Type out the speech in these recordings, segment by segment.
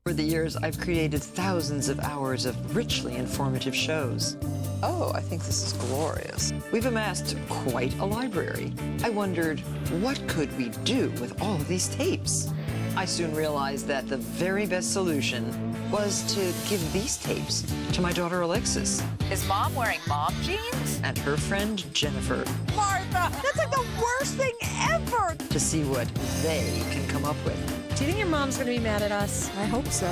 Over the years, I've created thousands of hours of richly informative shows. Oh, I think this is glorious. We've amassed quite a library. I wondered, what could we do with all of these tapes? I soon realized that the very best solution was to give these tapes to my daughter Alexis. Is Mom wearing mom jeans? And her friend Jennifer. Martha, that's like the worst thing ever! To see what they can come up with. Do you think your mom's gonna be mad at us? I hope so.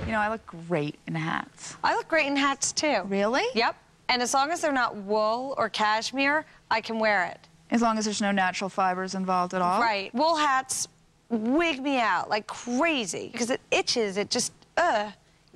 You know, I look great in hats. I look great in hats, too. Really? Yep. And as long as they're not wool or cashmere, I can wear it. As long as there's no natural fibers involved at all? Right. Wool hats wig me out like crazy because it itches. It just,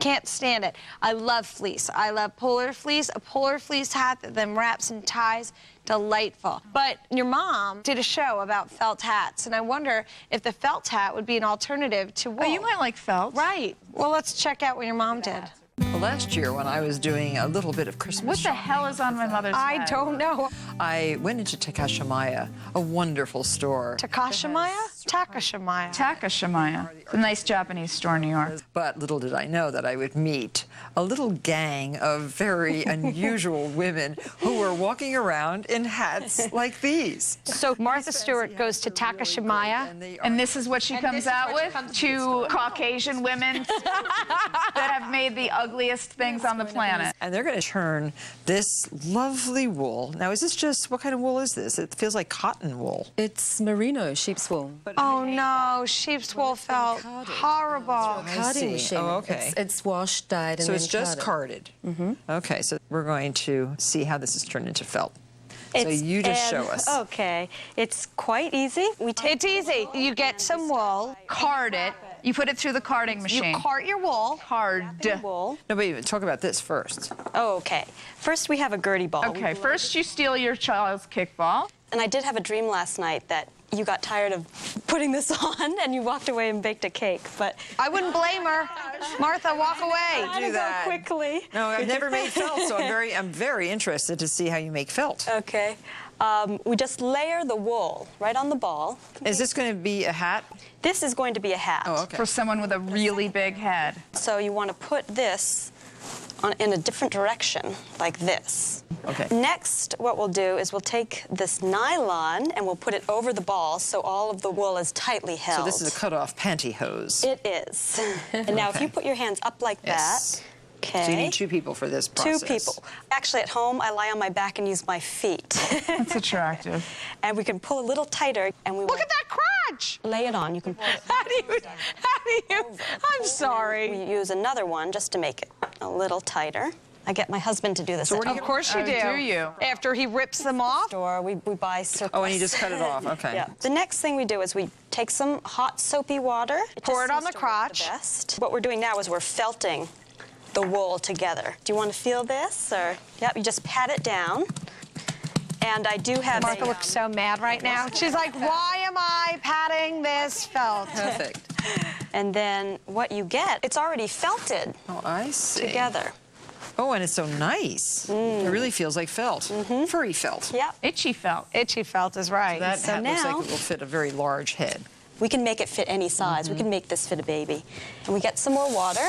can't stand it. I love fleece. I love polar fleece. A polar fleece hat that then wraps and ties, delightful. But your mom did a show about felt hats, and I wonder if the felt hat would be an alternative to wool. Oh, you might like felt. Right. Well, let's check out what your mom did. Well, last year, when I was doing a little bit of Christmas What the hell is on my mother's I head? don't know. I went into Takashimaya, a wonderful store. Takashimaya? Takashimaya. Takashimaya. It's a nice Japanese store in New York. But little did I know that I would meet a little gang of very unusual women who were walking around in hats like these. So Martha Stewart goes to Takashimaya. And this is what she comes out with? Two Caucasian women that have made the ugliest things on the planet. And they're going to turn this lovely wool. Now, is this just, what kind of wool is this? It feels like cotton wool. It's merino, sheep's wool. Oh no, sheep's wool felt horrible. Carding machine. Oh, okay. It's washed, dyed, and So then it's just carded. Okay, so we're going to see how this is turned into felt. So you just show us. Okay, it's quite easy. It's easy. You get some wool. Card it. You put it through the carding machine. You cart your wool. Card. wool. No, but talk about this first. Oh, okay. First, we have a Gertie ball. Okay, first you steal your child's kickball. And I did have a dream last night that you got tired of putting this on and you walked away and baked a cake, but... I wouldn't blame her. Martha, walk away. Do that. Go quickly. No, I've never made felt, so I'm very interested to see how you make felt. Okay. We just layer the wool right on the ball. Is this going to be a hat? This is going to be a hat. Oh, okay. For someone with a really big head. So you want to put this in a different direction, like this. Okay. Next, what we'll do is we'll take this nylon and we'll put it over the ball so all of the wool is tightly held. So this is a cut-off pantyhose. It is. And now if you put your hands up like Yes. that, okay. So you need two people for this process. Two people. Actually, at home, I lie on my back and use my feet. That's attractive. And we can pull a little tighter, and we Look at that crotch. lay it on. You can pull it. How do you, I'm sorry. We use another one just to make it a little tighter. I get my husband to do this. Of course you do. Do you? After he rips them off? Store, we buy surplus. Oh, and you just cut it off. Okay. Yeah. The next thing we do is we take some hot soapy water. Pour just it on seems the to work crotch. best. What we're doing now is we're felting the wool together. Do you want to feel this? Or, yep, you just pat it down. And I do have Martha looks so mad right now. She's like, why am I patting this felt? Perfect. And then what you get, it's already felted Oh, I see. together. Oh, and it's so nice. It really feels like felt. Furry felt. Yep. Itchy felt. Itchy felt is right. That So hat looks like now- it will fit a very large head. We can make it fit any size. We can make this fit a baby. And we get some more water.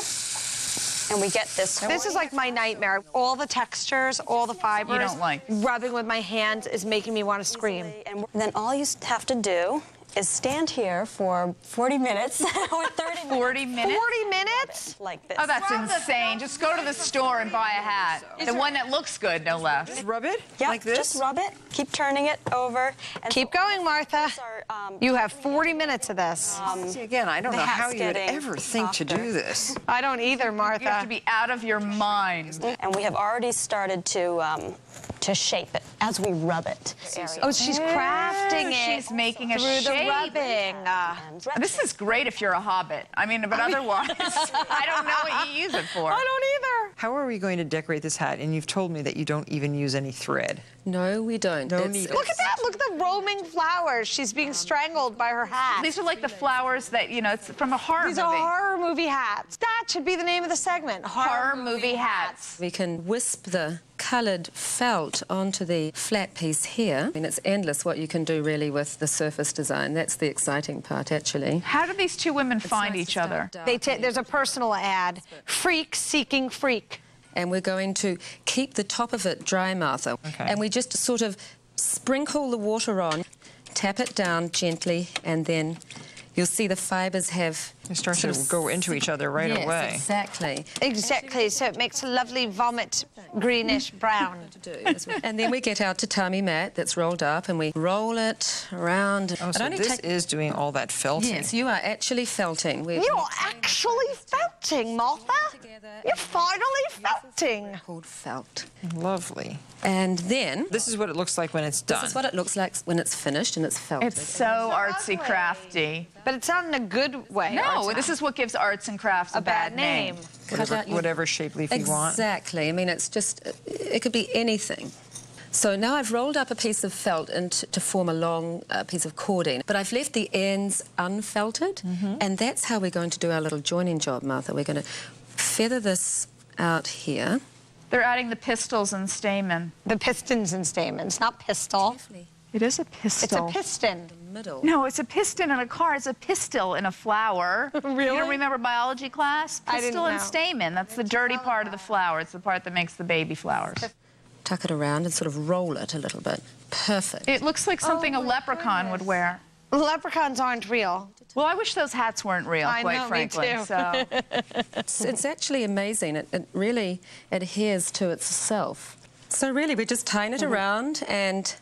And we get this. This is like my nightmare. All the textures, all the fibers. You don't like. Rubbing with my hands is making me want to scream. And then all you have to do is stand here for 40 minutes or 30 minutes. 40 minutes? 40 minutes? Like this. Oh, that's insane. Just go to the store and buy a hat. The one that looks good, no less. Just rub it Yep, like this? just rub it. Keep turning it over. And Keep going, Martha. these are, You have 40 minutes of this. See, again, I don't the know how hat's you would getting ever think to softer. do this. I don't either, Martha. You have to be out of your mind. And we have already started to shape it as we rub it. Oh, she's crafting it. She's making a through shape. the rubbing. This is great if you're a hobbit. I mean, but otherwise, I don't know what you use it for. I don't either. How are we going to decorate this hat? And you've told me that you don't even use any thread. No, we don't. No It's- needles. Look at that. Look at the roaming flowers. She's being strangled by her hat. These are like the flowers that, you know, it's from a horror These movie. are horror movie hats. That should be the name of the segment. Horror movie hats. We can wisp the coloured felt onto the flat piece here. I mean, it's endless what you can do really with the surface design. That's the exciting part, actually. How do these two women find nice to each other? start There's a personal ad. Freak seeking freak. And we're going to keep the top of it dry, Martha. Okay. And we just sort of sprinkle the water on, tap it down gently, and then you'll see the fibres have... They start sort to of- go into each other right yes, away. Exactly. Exactly. So it makes a lovely vomit greenish brown. And then we get our tatami mat that's rolled up and we roll it around. Oh, so this is doing all that felting. Yes, you are actually felting. You're actually felting, Martha. You're finally felting. Called felt. Lovely. And then This is what it looks like when it's done. this is what it looks like when it's finished and it's felted. It's so artsy crafty. But it's not in a good way. No, this is what gives arts and crafts a bad name. Cut out your- Whatever shape leaf you want. Exactly. I mean, it's just, it could be anything. So now I've rolled up a piece of felt to form a long piece of cording, but I've left the ends unfelted, and that's how we're going to do our little joining job, Martha. We're going to feather this out here. They're adding the pistils and stamen. The pistons and stamens, not pistol. It is a It's pistil. a piston. Middle. No, it's a piston in a car. It's a pistil in a flower. Really? You don't remember biology class? I didn't Pistil and know. stamen. That's the dirty part of the flower. It's the part that makes the baby flowers. Tuck it around and sort of roll it a little bit. Perfect. It looks like something a leprechaun would wear. Leprechauns aren't real. Well, I wish those hats weren't real, I quite know, me frankly. too. So It's actually amazing. It really adheres to itself. So really, we're just tying it around, and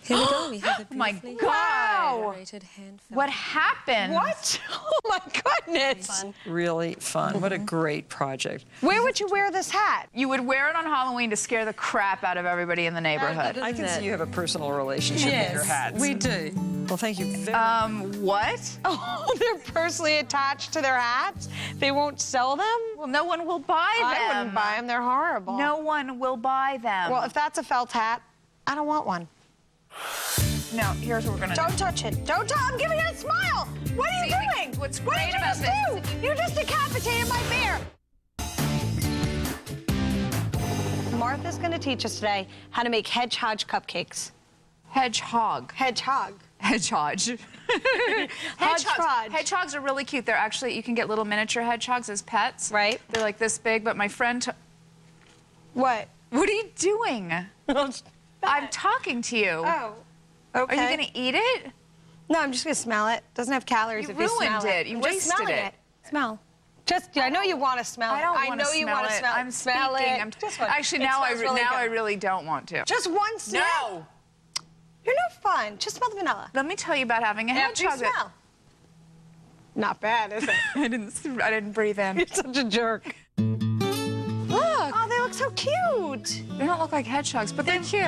here we go. We have a Oh my beautifully God. decorated hand felt. what happened? What? Oh my goodness. Really fun. What a great project. Where would you wear this hat? You would wear it on Halloween to scare the crap out of everybody in the neighborhood. I can see you have a personal relationship with your hats. we do. Well, thank you very What? Oh, they're personally attached to their hats? They won't sell them? Well, no one will buy them. I wouldn't buy them. They're horrible. No one will buy them. Well, if that's a felt hat, I don't want one. no, here's what we're gonna do. Don't touch it. Don't touch. I'm giving it a smile. What are you See, doing? what's what great did you about just do? You just decapitated my bear. Martha's going to teach us today how to make hedgehog cupcakes. Hedgehog. Hedgehog. Hedgehog. Hodgepodge. Hedgehogs are really cute. They're actually, you can get little miniature hedgehogs as pets. Right. They're like this big, but my friend... What? What are you doing? I'm talking to you. Oh. Are Okay. you going to eat it? No, I'm just going to smell it. Doesn't have calories You if you smell ruined it. You I'm just wasted smelling it. Smell. Just, I know you want to smell it. I don't I want know to you smell want to it. smell it. I'm Smell speaking. it. Just one. Actually, It now smells really I good. really don't want to. Just one smell. No. You're no fun. Just smell the vanilla. Let me tell you about having a After you hedgehog. that- smell. Not bad, is it? I didn't breathe in. You're such a jerk. Look. Oh, they look so cute. They don't look like hedgehogs, but they're cute.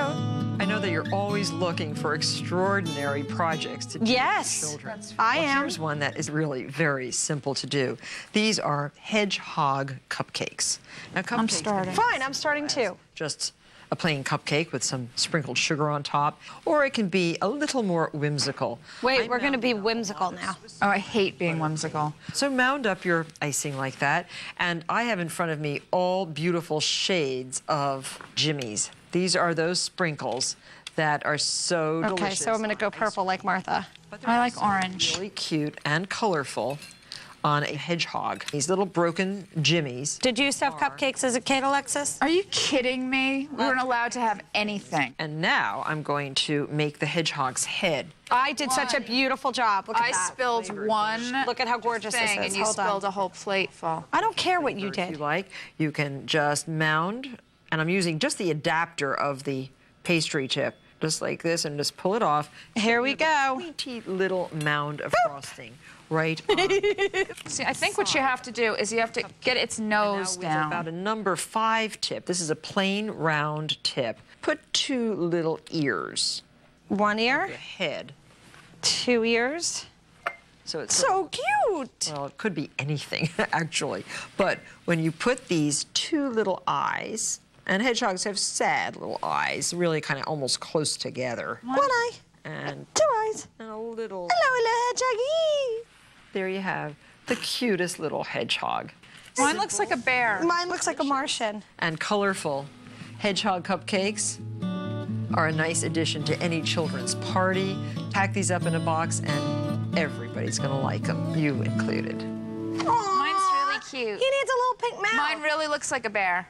I know that you're always looking for extraordinary projects to do Yes, with children. I am. Here's one that is really very simple to do. These are hedgehog cupcakes. Now, cupcakes can starting. be Fine, I'm starting too. just a plain cupcake with some sprinkled sugar on top, or it can be a little more whimsical. Wait, we're going to be whimsical now. Oh, I hate being whimsical. So mound up your icing like that, and I have in front of me all beautiful shades of Jimmy's. These are those sprinkles that are so delicious. Okay, so I'm going to go purple like Martha. I like orange. Really cute and colorful on a hedgehog. These little broken Jimmys. Did you used to have cupcakes as a kid, Alexis? Are you kidding me? We weren't allowed to have anything. And now I'm going to make the hedgehog's head. I did such a beautiful job. Look at I that. spilled one Look at how gorgeous this thing, is. and you Hold on. spilled a whole plate full. I don't care what you If you did. like, you can just mound, and I'm using just the adapter of the pastry tip, just like this, and just pull it off. Here we go. Pointy little mound of frosting right on. See, I think what you have to do is you have to get its nose Now with about down. a number 5 tip. This is a plain round tip. Put 2 little ears. One ear, The head. 2 ears. So it's So cute. well, it could be anything actually. But when you put these 2 little eyes, And hedgehogs have sad little eyes, really kind of almost close together. One eye. And 2 eyes. and a little... Hello, hedgehoggy. There you have the cutest little hedgehog. Mine looks like a bear. Mine looks like a Martian. And colorful. Hedgehog cupcakes are a nice addition to any children's party. Pack these up in a box and everybody's gonna like them, you included. Mine's really cute. He needs a little pink mouth. Mine really looks like a bear.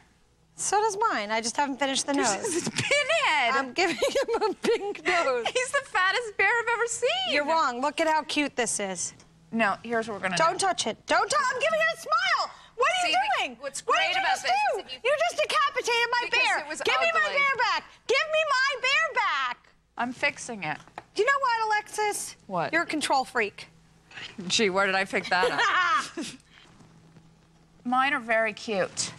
So does mine. I just haven't finished the nose. It's Pinhead. I'm giving him a pink nose. He's the fattest bear I've ever seen. You're wrong. Look at how cute this is. No, here's what we're gonna do. Don't touch it. Don't touch. I'm giving it a smile. What are you doing? What's What great did you about just this do? is if You just decapitated my Because bear. it was Give me my ugly. bear back. Give me my bear back. I'm fixing it. You know what, Alexis? What? You're a control freak. Gee, where did I pick that up? Mine are very cute.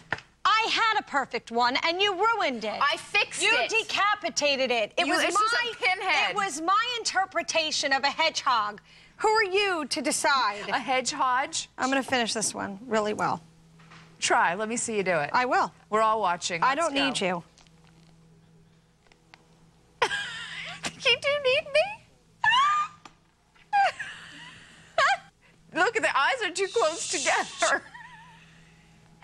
I had a perfect one, and you ruined it. I fixed You it. decapitated it. It You- was this is a pinhead. It was my interpretation of a hedgehog. Who are you to decide? A hedgehog. I'm going to finish this one really well. Try. Let me see you do it. I will. We're all watching. I don't need you. You do need me? Look, the eyes are too close together.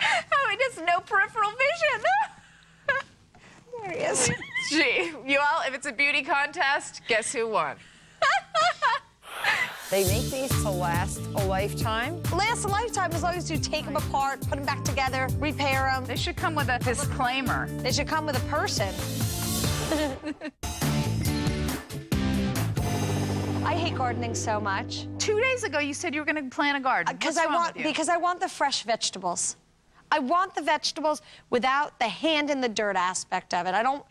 Oh, he has no peripheral vision. There he is. Gee, you all, if it's a beauty contest, guess who won? They make these to last a lifetime. Last a lifetime as long as you take them apart, put them back together, repair them. They should come with a disclaimer. They should come with a person. I hate gardening so much 2 days ago, you said you were going to plant a garden. because What's wrong with you? because I want the fresh vegetables. I want the vegetables without the hand in the dirt aspect of it. I don't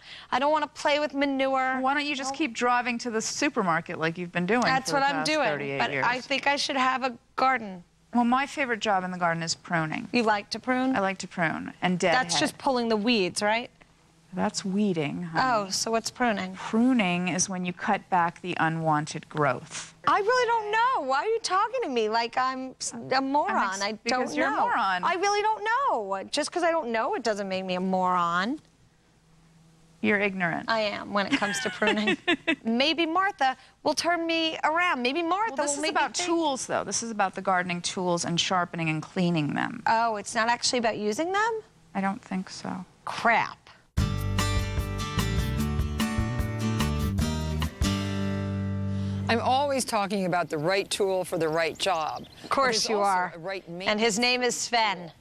want to play with manure. Why don't you just keep driving to the supermarket like you've been doing That's for what the I'm past doing. 38 But years? I think I should have a garden. Well, my favorite job in the garden is pruning. You like to prune? I like to prune and deadhead. That's just pulling the weeds, right? That's weeding, honey. Oh, so what's pruning? Pruning is when you cut back the unwanted growth. I really don't know. Why are you talking to me like I'm a moron? I don't because you're a know. moron. I really don't know. Just because I don't know, it doesn't make me a moron. You're ignorant. I am when it comes to pruning. Maybe Martha will turn me around. Maybe Martha Well, this will is make about me think. tools, though. This is about the gardening tools and sharpening and cleaning them. Oh, it's not actually about using them? I don't think so. Crap. I'm always talking about the right tool for the right job. Of course you are. And his name is Sven.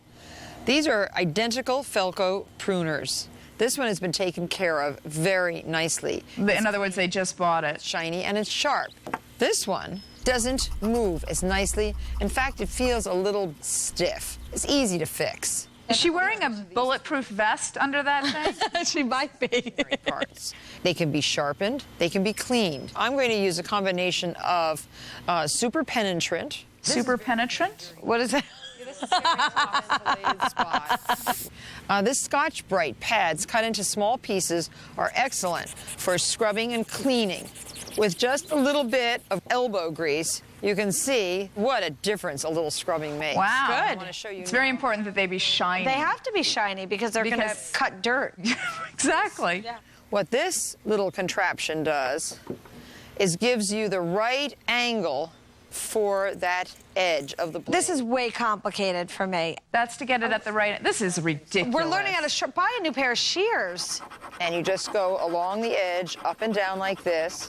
These are identical Felco pruners. This one has been taken care of very nicely. In other words, they just bought it. It's shiny and it's sharp. This one doesn't move as nicely. In fact, it feels a little stiff. It's easy to fix. Is she wearing a bulletproof vest under that thing? She might be. Parts. They can be sharpened, they can be cleaned. I'm going to use a combination of super penetrant. Super penetrant? What is that? This Scotch Brite pads cut into small pieces are excellent for scrubbing and cleaning. With just a little bit of elbow grease, you can see what a difference a little scrubbing makes. Wow. I want to show you It's now. very important that they be shiny. They have to be shiny because they're going to Because- cut dirt. Exactly. Yeah. What this little contraption does is gives you the right angle for that edge of the blade. This is way complicated for me. That's to get it at the right... This is ridiculous. We're learning how to buy a new pair of shears. And you just go along the edge, up and down like this,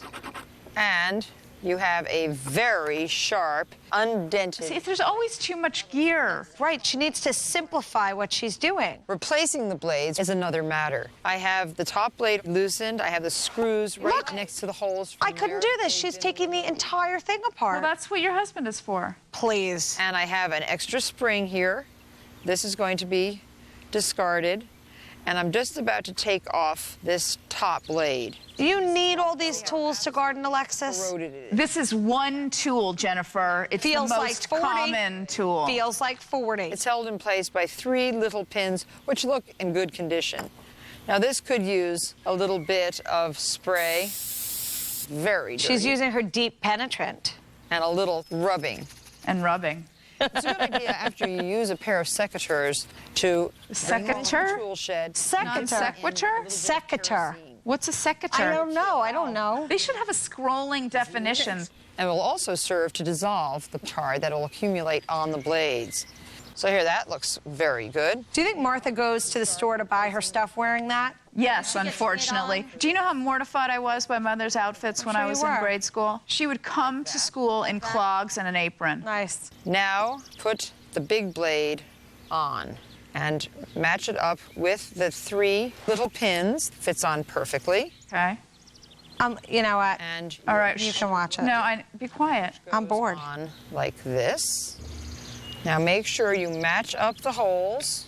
and you have a very sharp, undented... See, there's always too much gear. Right, she needs to simplify what she's doing. Replacing the blades is another matter. I have the top blade loosened. I have the screws right Look, next to the holes. I couldn't do this. She's taking the entire thing apart. Well, that's what your husband is for. Please. And I have an extra spring here. This is going to be discarded. And I'm just about to take off this top blade. Do you need all these tools to garden, Alexis? Corroded it is. This is one tool, Jennifer. It's Feels the like most 40. common tool. Feels like 40. It's held in place by 3 little pins, which look in good condition. Now, this could use a little bit of spray. Very dirty. She's using her deep penetrant. And a little rubbing. And rubbing. It's a good idea after you use a pair of secateurs to bring home Secateur? the tool shed. Non-sequitur? Secateur. What's a secateur? I don't know. They should have a scrolling definition. And will also serve to dissolve the tar that will accumulate on the blades. So here, that looks very good. Do you think Martha goes to the store to buy her stuff wearing that? Yes, unfortunately. Do you know how mortified I was by Mother's outfits when I was in grade school? She would come to school in clogs and an apron. Nice. Now, put the big blade on and match it up with the 3 little pins. Fits on perfectly. Okay. You know what? And All right. You can watch it. No, be quiet. I'm bored. on like this. Now make sure you match up the holes.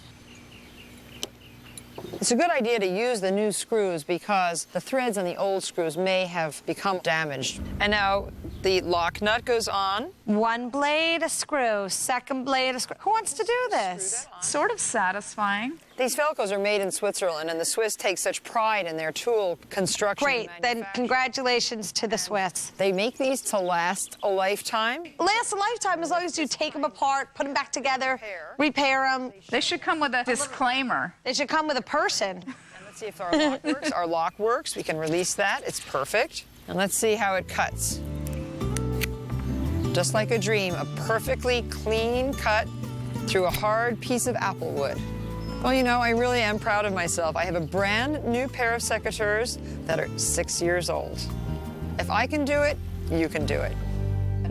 It's a good idea to use the new screws because the threads on the old screws may have become damaged. And now the lock nut goes on. 1 blade, a screw. 2nd blade, a screw. Who wants to do this? Sort of satisfying. These Velcros are made in Switzerland, and the Swiss take such pride in their tool construction. Great. Then congratulations to the Swiss. They make these to last a lifetime. Last a lifetime as long as you take them apart, put them back together, repair them. They should come with a disclaimer. They should come with a person. And let's see if our lock works. Our lock works. We can release that. It's perfect. And let's see how it cuts. Just like a dream, a perfectly clean cut through a hard piece of apple wood. Well, you know, I really am proud of myself. I have a brand new pair of secateurs that are 6 years old. If I can do it, you can do it.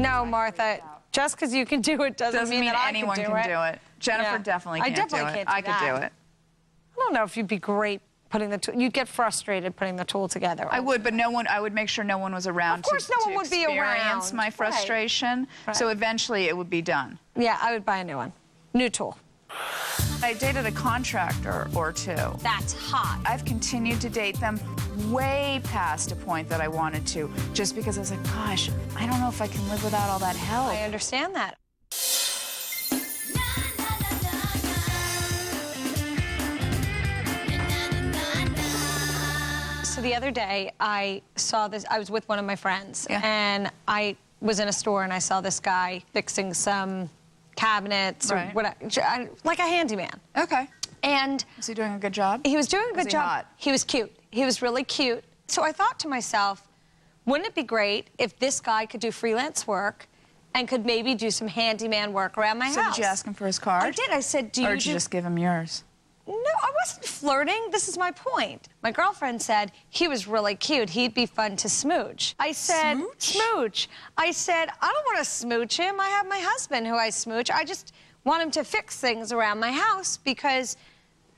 No, Martha, just because you can do it doesn't mean that anyone can do it. Jennifer definitely can't do it. I could do it. I don't know if you'd be great putting the tool. You'd get frustrated putting the tool together. I would, but I would make sure no one was around Of course no one would be experience around. my frustration. Right. So eventually it would be done. Yeah, I would buy a new one. New tool. I dated a contractor or 2. That's hot. I've continued to date them way past a point that I wanted to, just because I was like, gosh, I don't know if I can live without all that help. I understand that. So the other day, I saw this. I was with one of my friends, and I was in a store, and I saw this guy fixing some cabinets or whatever, like a handyman. Okay. And was he doing a good job? He was doing a good job. Hot? He was cute. He was really cute. So I thought to myself, wouldn't it be great if this guy could do freelance work and could maybe do some handyman work around my house? So did you ask him for his card? I did. I said, Or did you just give him yours? No, I wasn't flirting. This is my point. My girlfriend said he was really cute. He'd be fun to smooch. I said, smooch? I said, I don't want to smooch him. I have my husband who I smooch. I just want him to fix things around my house because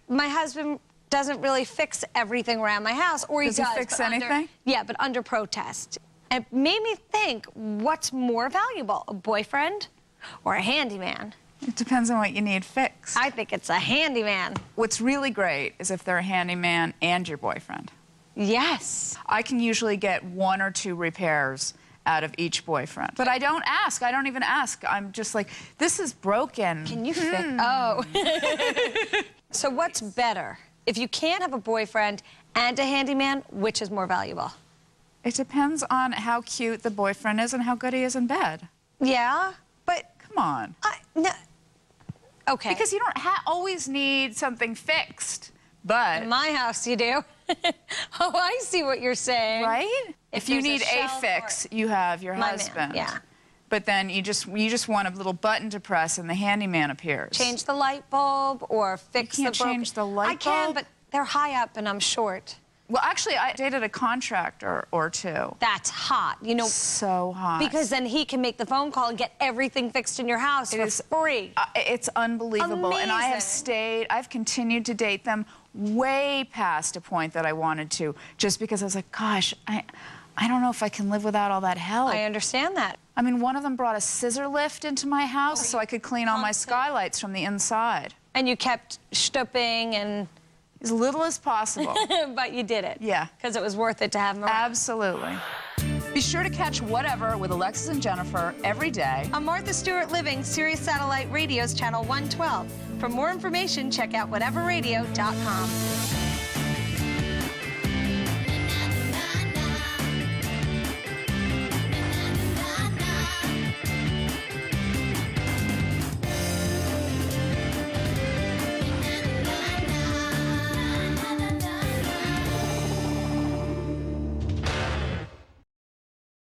my husband doesn't really fix everything around my house. Or he does. Does he fix anything? Yeah, but under protest. And it made me think, what's more valuable, a boyfriend or a handyman? It depends on what you need fixed. I think it's a handyman. What's really great is if they're a handyman and your boyfriend. Yes. I can usually get 1 or 2 repairs out of each boyfriend. But I don't ask. I don't even ask. I'm just like, this is broken. Can you fix? Oh. So what's better? If you can't have a boyfriend and a handyman, which is more valuable? It depends on how cute the boyfriend is and how good he is in bed. Yeah, but... Come on. No. Okay. Because you don't always need something fixed, but... In my house, you do. Oh, I see what you're saying. Right? If you need a fix, you have your My husband. man, yeah. But then you just want a little button to press and the handyman appears. Change the light bulb or fix the You can't change the light bulb? I can, but they're high up and I'm short. Well, actually, I dated a contractor or 2. That's hot. You know, so hot. because then he can make the phone call and get everything fixed in your house for free. It's unbelievable. Amazing. And I've continued to date them way past a point that I wanted to, just because I was like, gosh, I don't know if I can live without all that help. I understand that. I mean, one of them brought a scissor lift into my house so I could clean all my skylights from the inside. And you kept stooping and... As little as possible. But you did it. Yeah. Because it was worth it to have them around. Absolutely. Be sure to catch Whatever with Alexis and Jennifer every day on Martha Stewart Living, Sirius Satellite Radio's Channel 112. For more information, check out whateverradio.com.